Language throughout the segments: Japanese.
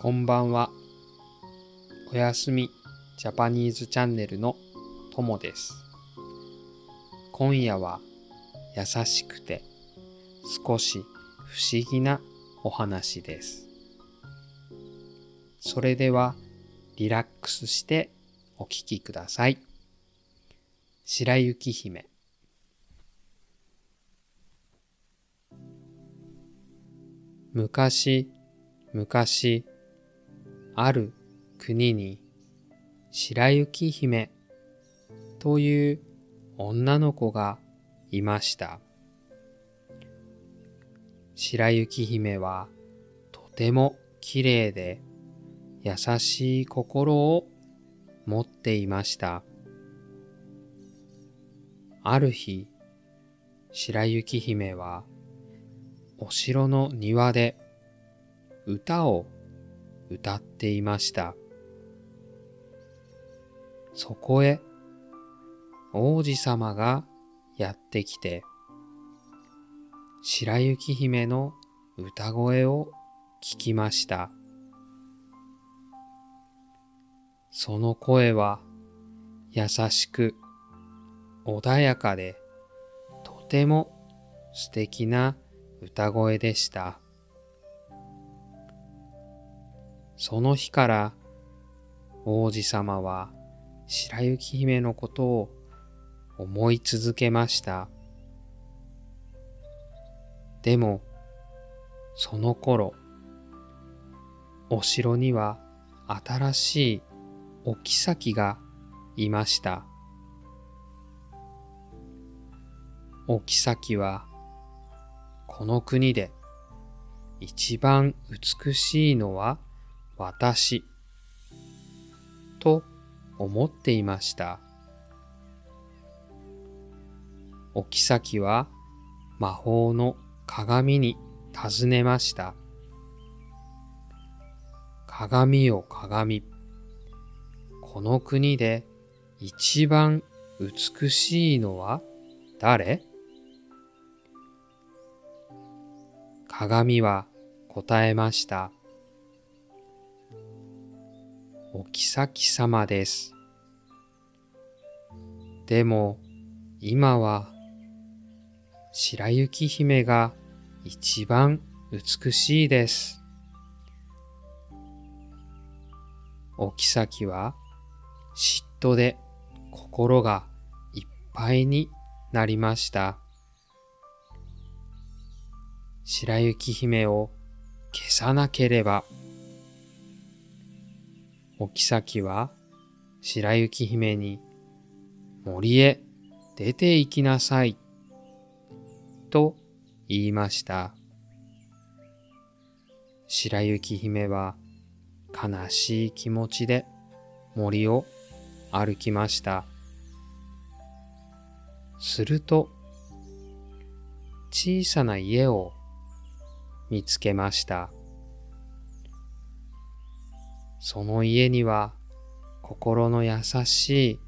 こんばんは。おやすみジャパニーズチャンネルのともです。今夜は優しくて少し不思議なお話です。それではリラックスしてお聞きください。白雪姫。昔々ある国に白雪姫という女の子がいました。白雪姫はとてもきれいで優しい心を持っていました。ある日、白雪姫はお城の庭で歌を歌っていました。そこへ王子様がやってきて、白雪姫の歌声を聞きました。その声は優しく穏やかでとても素敵な歌声でした。その日から王子様は白雪姫のことを思い続けました。でもその頃、お城には新しいお妃がいました。お妃はこの国で一番美しいのは私と思っていました。お妃は魔法の鏡に尋ねました。鏡よ鏡、この国で一番美しいのは誰？鏡は答えました。お妃様です。でも今は白雪姫が一番美しいです。お妃は嫉妬で心がいっぱいになりました。白雪姫を消さなければ。お妃は白雪姫に森へ出て行きなさいと言いました。白雪姫は悲しい気持ちで森を歩きました。すると小さな家を見つけました。その家には心の優しい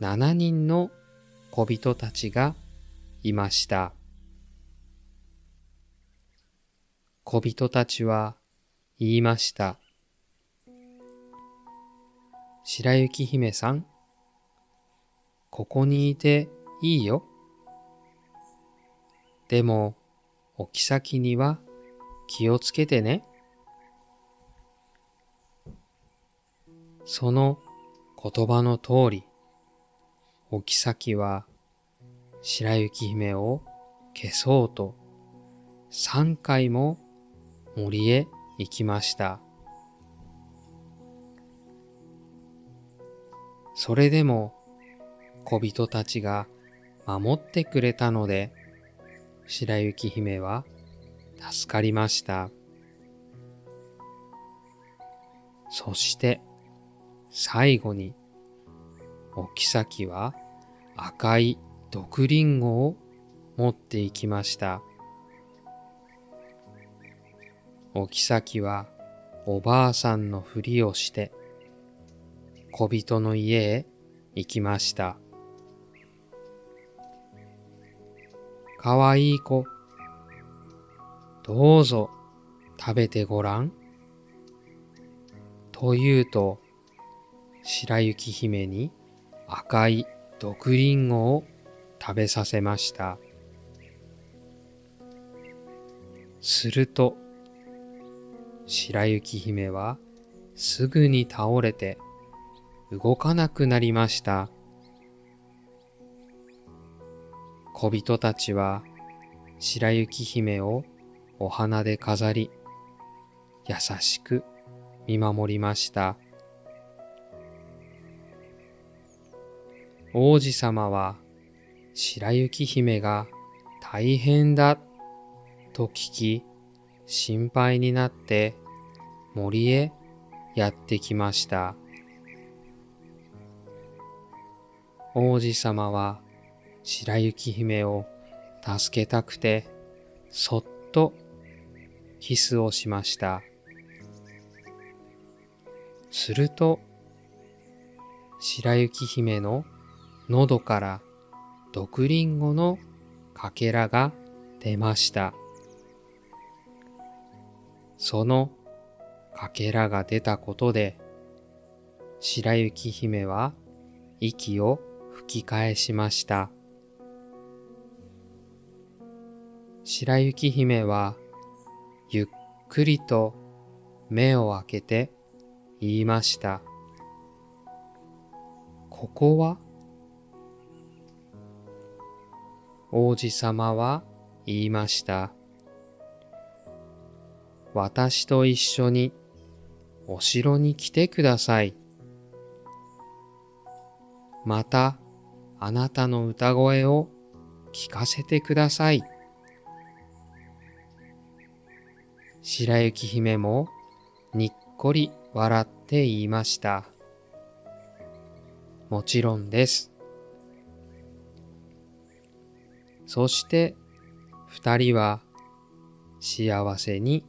7人の小人たちがいました。小人たちは言いました。白雪姫さん、ここにいていいよ。でも、お妃には気をつけてね。その言葉の通り、お妃は白雪姫を消そうと3回も森へ行きました。それでも小人たちが守ってくれたので、白雪姫は助かりました。そして最後にお妃は赤い毒リンゴを持っていきました。お妃はおばあさんのふりをして小人の家へ行きました。かわいい子、どうぞ食べてごらんというと、白雪姫に赤い毒リンゴを食べさせました。すると、白雪姫はすぐに倒れて動かなくなりました。小人たちは白雪姫をお花で飾り、優しく見守りました。王子様は白雪姫が大変だと聞き、心配になって森へやってきました。王子様は白雪姫を助けたくてそっとキスをしました。すると白雪姫の喉から毒リンゴのかけらが出ました。そのかけらが出たことで白雪姫は息を吹き返しました。白雪姫はゆっくりと目を開けて言いました。ここは？王子様は言いました。私と一緒にお城に来てください。またあなたの歌声を聞かせてください。白雪姫もにっこり笑って言いました。もちろんです。そして二人は幸せに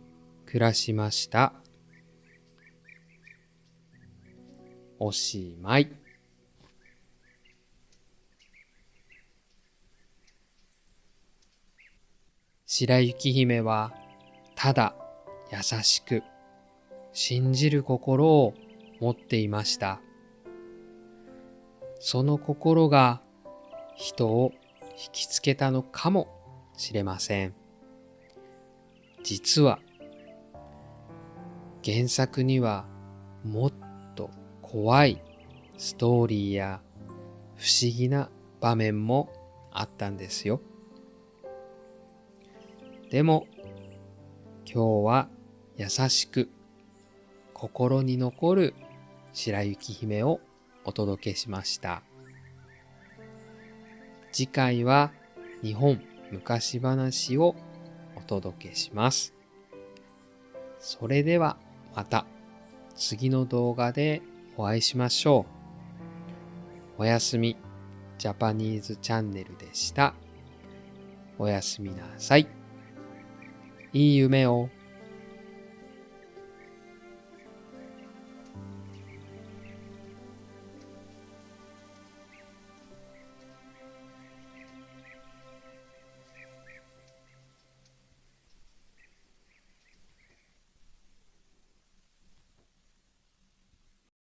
暮らしました。おしまい。白雪姫はただ優しく信じる心を持っていました。その心が人を引きつけたのかもしれません。実は原作にはもっと怖いストーリーや不思議な場面もあったんですよ。でも今日は優しく心に残る白雪姫をお届けしました。次回は日本昔話をお届けします。それではまた次の動画でお会いしましょう。おやすみジャパニーズチャンネルでした。おやすみなさい。いい夢を。